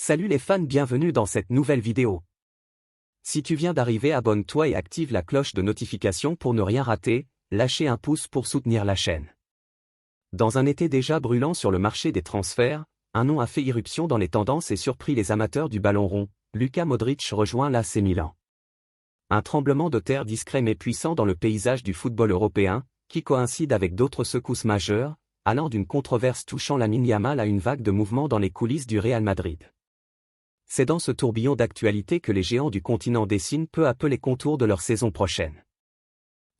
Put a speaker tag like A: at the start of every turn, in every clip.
A: Salut les fans, bienvenue dans cette nouvelle vidéo. Si tu viens d'arriver, abonne-toi et active la cloche de notification pour ne rien rater, lâchez un pouce pour soutenir la chaîne. Dans un été déjà brûlant sur le marché des transferts, un nom a fait irruption dans les tendances et surpris les amateurs du ballon rond. Luka Modric rejoint l'AC Milan. Un tremblement de terre discret mais puissant dans le paysage du football européen, qui coïncide avec d'autres secousses majeures, allant d'une controverse touchant Lamine Yamal à une vague de mouvements dans les coulisses du Real Madrid. C'est dans ce tourbillon d'actualité que les géants du continent dessinent peu à peu les contours de leur saison prochaine.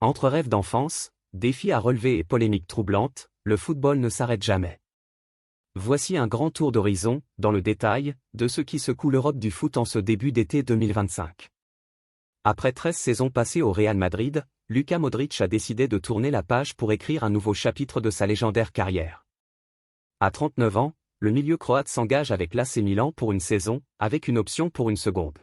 A: Entre rêves d'enfance, défis à relever et polémiques troublantes, le football ne s'arrête jamais. Voici un grand tour d'horizon, dans le détail, de ce qui secoue l'Europe du foot en ce début d'été 2025. Après 13 saisons passées au Real Madrid, Luka Modric a décidé de tourner la page pour écrire un nouveau chapitre de sa légendaire carrière. À 39 ans, le milieu croate s'engage avec l'AC Milan pour une saison, avec une option pour une seconde.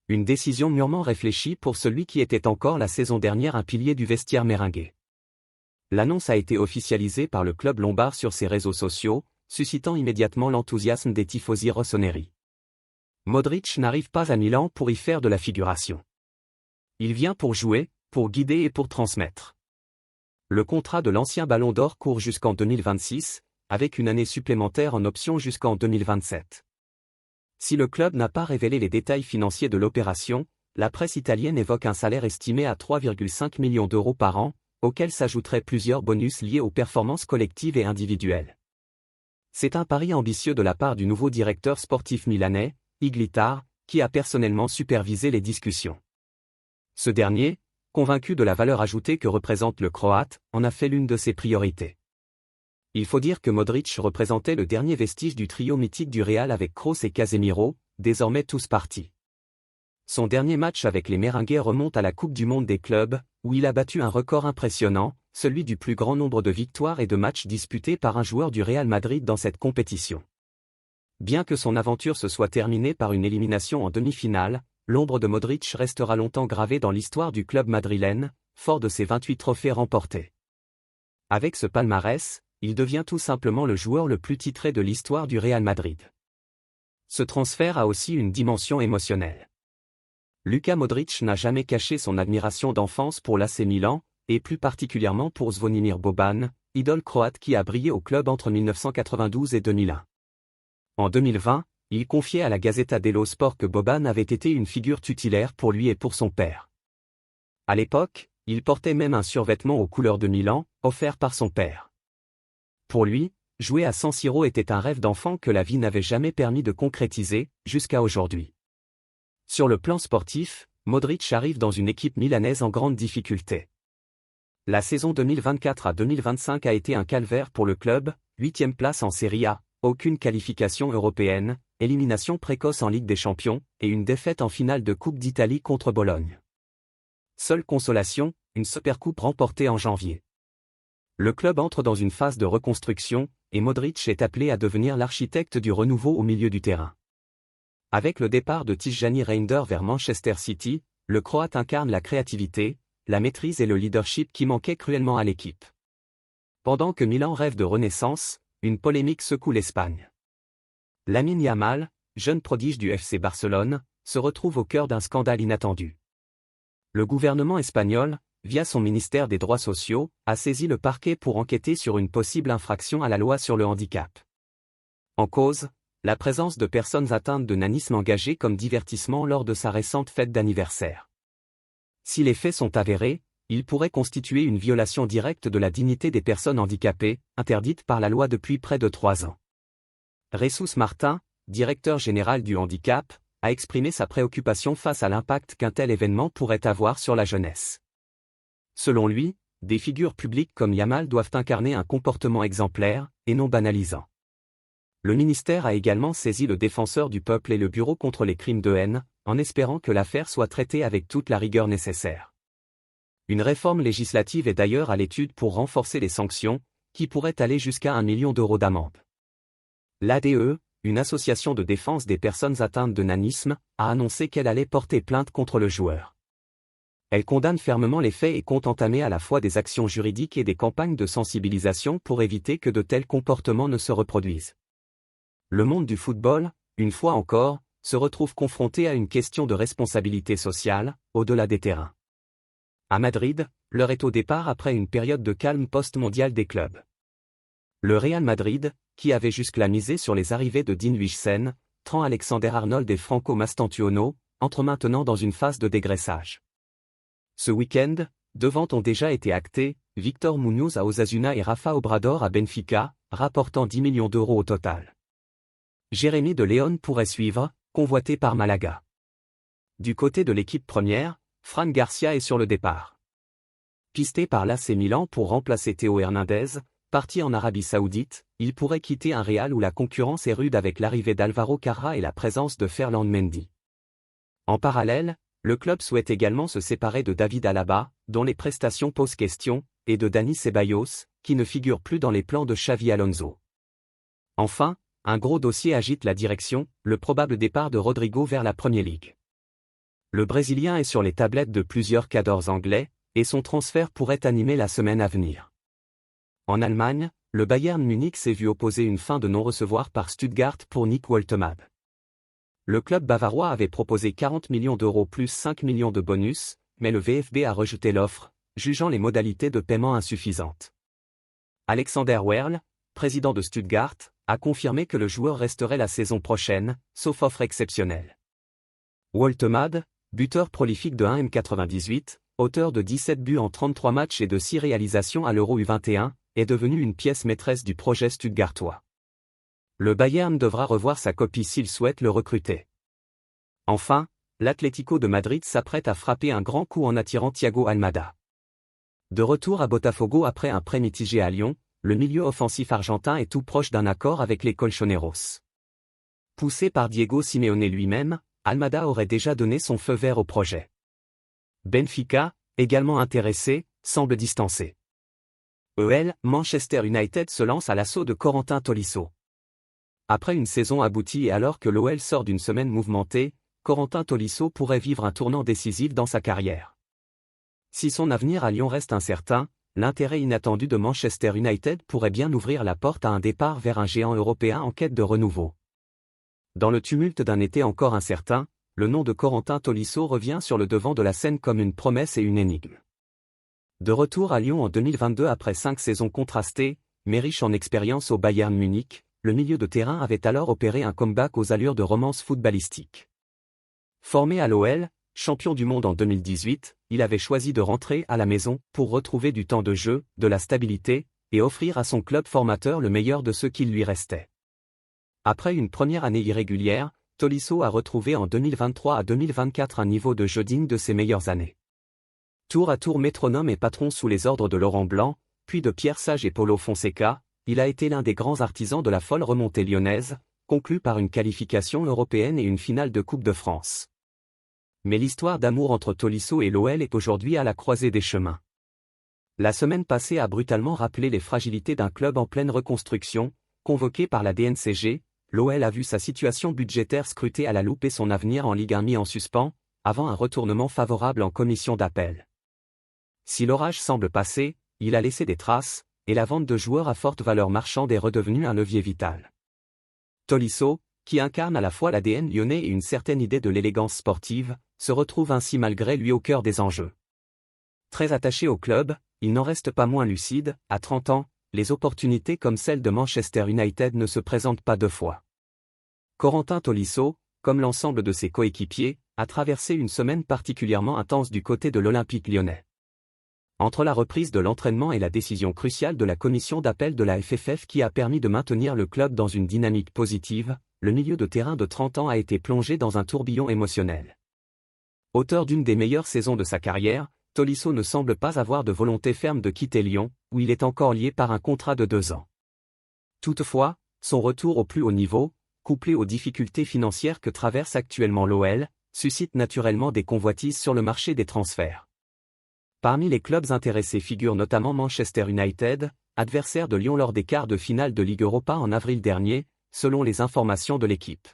A: Une décision mûrement réfléchie pour celui qui était encore la saison dernière un pilier du vestiaire merengue. L'annonce a été officialisée par le club lombard sur ses réseaux sociaux, suscitant immédiatement l'enthousiasme des tifosi rossoneri. Modric n'arrive pas à Milan pour y faire de la figuration. Il vient pour jouer, pour guider et pour transmettre. Le contrat de l'ancien Ballon d'Or court jusqu'en 2026, avec une année supplémentaire en option jusqu'en 2027. Si le club n'a pas révélé les détails financiers de l'opération, la presse italienne évoque un salaire estimé à 3,5 millions d'euros par an, auquel s'ajouteraient plusieurs bonus liés aux performances collectives et individuelles. C'est un pari ambitieux de la part du nouveau directeur sportif milanais, Iglitar, qui a personnellement supervisé les discussions. Ce dernier, convaincu de la valeur ajoutée que représente le Croate, en a fait l'une de ses priorités. Il faut dire que Modric représentait le dernier vestige du trio mythique du Real avec Kroos et Casemiro, désormais tous partis. Son dernier match avec les merengues remonte à la Coupe du Monde des clubs, où il a battu un record impressionnant, celui du plus grand nombre de victoires et de matchs disputés par un joueur du Real Madrid dans cette compétition. Bien que son aventure se soit terminée par une élimination en demi-finale, l'ombre de Modric restera longtemps gravée dans l'histoire du club madrilène, fort de ses 28 trophées remportés. Avec ce palmarès, il devient tout simplement le joueur le plus titré de l'histoire du Real Madrid. Ce transfert a aussi une dimension émotionnelle. Luka Modric n'a jamais caché son admiration d'enfance pour l'AC Milan, et plus particulièrement pour Zvonimir Boban, idole croate qui a brillé au club entre 1992 et 2001. En 2020, il confiait à la Gazzetta dello Sport que Boban avait été une figure tutélaire pour lui et pour son père. À l'époque, il portait même un survêtement aux couleurs de Milan, offert par son père. Pour lui, jouer à San Siro était un rêve d'enfant que la vie n'avait jamais permis de concrétiser, jusqu'à aujourd'hui. Sur le plan sportif, Modric arrive dans une équipe milanaise en grande difficulté. La saison 2024 à 2025 a été un calvaire pour le club, 8e place en Serie A, aucune qualification européenne, élimination précoce en Ligue des Champions, et une défaite en finale de Coupe d'Italie contre Bologne. Seule consolation, une Supercoupe remportée en janvier. Le club entre dans une phase de reconstruction, et Modric est appelé à devenir l'architecte du renouveau au milieu du terrain. Avec le départ de Tijjani Reinders vers Manchester City, le Croate incarne la créativité, la maîtrise et le leadership qui manquaient cruellement à l'équipe. Pendant que Milan rêve de renaissance, une polémique secoue l'Espagne. Lamine Yamal, jeune prodige du FC Barcelone, se retrouve au cœur d'un scandale inattendu. Le gouvernement espagnol, via son ministère des Droits sociaux, a saisi le parquet pour enquêter sur une possible infraction à la loi sur le handicap. En cause, la présence de personnes atteintes de nanisme engagées comme divertissement lors de sa récente fête d'anniversaire. Si les faits sont avérés, ils pourraient constituer une violation directe de la dignité des personnes handicapées, interdite par la loi depuis près de 3 ans. Jesús Martín, directeur général du handicap, a exprimé sa préoccupation face à l'impact qu'un tel événement pourrait avoir sur la jeunesse. Selon lui, des figures publiques comme Yamal doivent incarner un comportement exemplaire, et non banalisant. Le ministère a également saisi le défenseur du peuple et le bureau contre les crimes de haine, en espérant que l'affaire soit traitée avec toute la rigueur nécessaire. Une réforme législative est d'ailleurs à l'étude pour renforcer les sanctions, qui pourraient aller jusqu'à 1 million d'euros d'amende. L'ADE, une association de défense des personnes atteintes de nanisme, a annoncé qu'elle allait porter plainte contre le joueur. Elle condamne fermement les faits et compte entamer à la fois des actions juridiques et des campagnes de sensibilisation pour éviter que de tels comportements ne se reproduisent. Le monde du football, une fois encore, se retrouve confronté à une question de responsabilité sociale, au-delà des terrains. À Madrid, l'heure est au départ après une période de calme post-mondial des clubs. Le Real Madrid, qui avait jusque-là misé sur les arrivées de Dean Huijsen, Trent Alexander-Arnold et Franco Mastantuono, entre maintenant dans une phase de dégraissage. Ce week-end, deux ventes ont déjà été actées, Victor Muñoz à Osasuna et Rafa Obrador à Benfica, rapportant 10 millions d'euros au total. Jérémy de León pourrait suivre, convoité par Malaga. Du côté de l'équipe première, Fran Garcia est sur le départ. Pisté par l'AC Milan pour remplacer Théo Hernandez, parti en Arabie Saoudite, il pourrait quitter un Real où la concurrence est rude avec l'arrivée d'Alvaro Carra et la présence de Ferland Mendy. En parallèle, le club souhaite également se séparer de David Alaba, dont les prestations posent question, et de Dani Ceballos, qui ne figure plus dans les plans de Xavi Alonso. Enfin, un gros dossier agite la direction, le probable départ de Rodrigo vers la Premier League. Le Brésilien est sur les tablettes de plusieurs cadors anglais, et son transfert pourrait animer la semaine à venir. En Allemagne, le Bayern Munich s'est vu opposer une fin de non-recevoir par Stuttgart pour Nick Woltemade. Le club bavarois avait proposé 40 millions d'euros plus 5 millions de bonus, mais le VfB a rejeté l'offre, jugeant les modalités de paiement insuffisantes. Alexander Werle, président de Stuttgart, a confirmé que le joueur resterait la saison prochaine, sauf offre exceptionnelle. Woltemade, buteur prolifique de 1 M98, auteur de 17 buts en 33 matchs et de 6 réalisations à l'Euro U21, est devenu une pièce maîtresse du projet stuttgartois. Le Bayern devra revoir sa copie s'il souhaite le recruter. Enfin, l'Atlético de Madrid s'apprête à frapper un grand coup en attirant Thiago Almada. De retour à Botafogo après un prêt mitigé à Lyon, le milieu offensif argentin est tout proche d'un accord avec les Colchoneros. Poussé par Diego Simeone lui-même, Almada aurait déjà donné son feu vert au projet. Benfica, également intéressé, semble distancé. Manchester United se lance à l'assaut de Corentin Tolisso. Après une saison aboutie et alors que l'OL sort d'une semaine mouvementée, Corentin Tolisso pourrait vivre un tournant décisif dans sa carrière. Si son avenir à Lyon reste incertain, l'intérêt inattendu de Manchester United pourrait bien ouvrir la porte à un départ vers un géant européen en quête de renouveau. Dans le tumulte d'un été encore incertain, le nom de Corentin Tolisso revient sur le devant de la scène comme une promesse et une énigme. De retour à Lyon en 2022 après 5 saisons contrastées, mais riche en expérience au Bayern Munich, le milieu de terrain avait alors opéré un comeback aux allures de romance footballistique. Formé à l'OL, champion du monde en 2018, il avait choisi de rentrer à la maison pour retrouver du temps de jeu, de la stabilité, et offrir à son club formateur le meilleur de ce qu'il lui restait. Après une première année irrégulière, Tolisso a retrouvé en 2023 à 2024 un niveau de jeu digne de ses meilleures années. Tour à tour métronome et patron sous les ordres de Laurent Blanc, puis de Pierre Sage et Paulo Fonseca, il a été l'un des grands artisans de la folle remontée lyonnaise, conclue par une qualification européenne et une finale de Coupe de France. Mais l'histoire d'amour entre Tolisso et l'OL est aujourd'hui à la croisée des chemins. La semaine passée a brutalement rappelé les fragilités d'un club en pleine reconstruction, convoqué par la DNCG. L'OL a vu sa situation budgétaire scrutée à la loupe et son avenir en Ligue 1 mis en suspens, avant un retournement favorable en commission d'appel. Si l'orage semble passer, il a laissé des traces, et la vente de joueurs à forte valeur marchande est redevenue un levier vital. Tolisso, qui incarne à la fois l'ADN lyonnais et une certaine idée de l'élégance sportive, se retrouve ainsi malgré lui au cœur des enjeux. Très attaché au club, il n'en reste pas moins lucide, à 30 ans, les opportunités comme celle de Manchester United ne se présentent pas deux fois. Corentin Tolisso, comme l'ensemble de ses coéquipiers, a traversé une semaine particulièrement intense du côté de l'Olympique lyonnais. Entre la reprise de l'entraînement et la décision cruciale de la commission d'appel de la FFF qui a permis de maintenir le club dans une dynamique positive, le milieu de terrain de 30 ans a été plongé dans un tourbillon émotionnel. Auteur d'une des meilleures saisons de sa carrière, Tolisso ne semble pas avoir de volonté ferme de quitter Lyon, où il est encore lié par un contrat de 2 ans. Toutefois, son retour au plus haut niveau, couplé aux difficultés financières que traverse actuellement l'OL, suscite naturellement des convoitises sur le marché des transferts. Parmi les clubs intéressés figure notamment Manchester United, adversaire de Lyon lors des quarts de finale de Ligue Europa en avril dernier, selon les informations de l'équipe.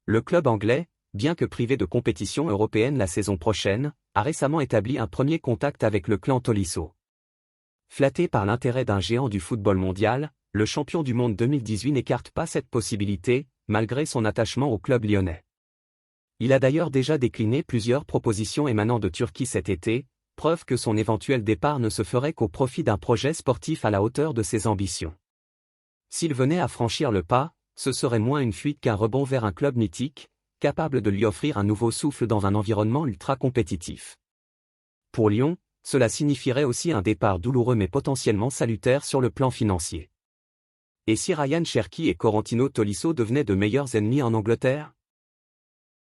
A: Le club anglais, bien que privé de compétition européenne la saison prochaine, a récemment établi un premier contact avec le clan Tolisso. Flatté par l'intérêt d'un géant du football mondial, le champion du monde 2018 n'écarte pas cette possibilité, malgré son attachement au club lyonnais. Il a d'ailleurs déjà décliné plusieurs propositions émanant de Turquie cet été, preuve que son éventuel départ ne se ferait qu'au profit d'un projet sportif à la hauteur de ses ambitions. S'il venait à franchir le pas, ce serait moins une fuite qu'un rebond vers un club mythique, capable de lui offrir un nouveau souffle dans un environnement ultra compétitif. Pour Lyon, cela signifierait aussi un départ douloureux mais potentiellement salutaire sur le plan financier. Et si Ryan Cherki et Corentino Tolisso devenaient de meilleurs ennemis en Angleterre ?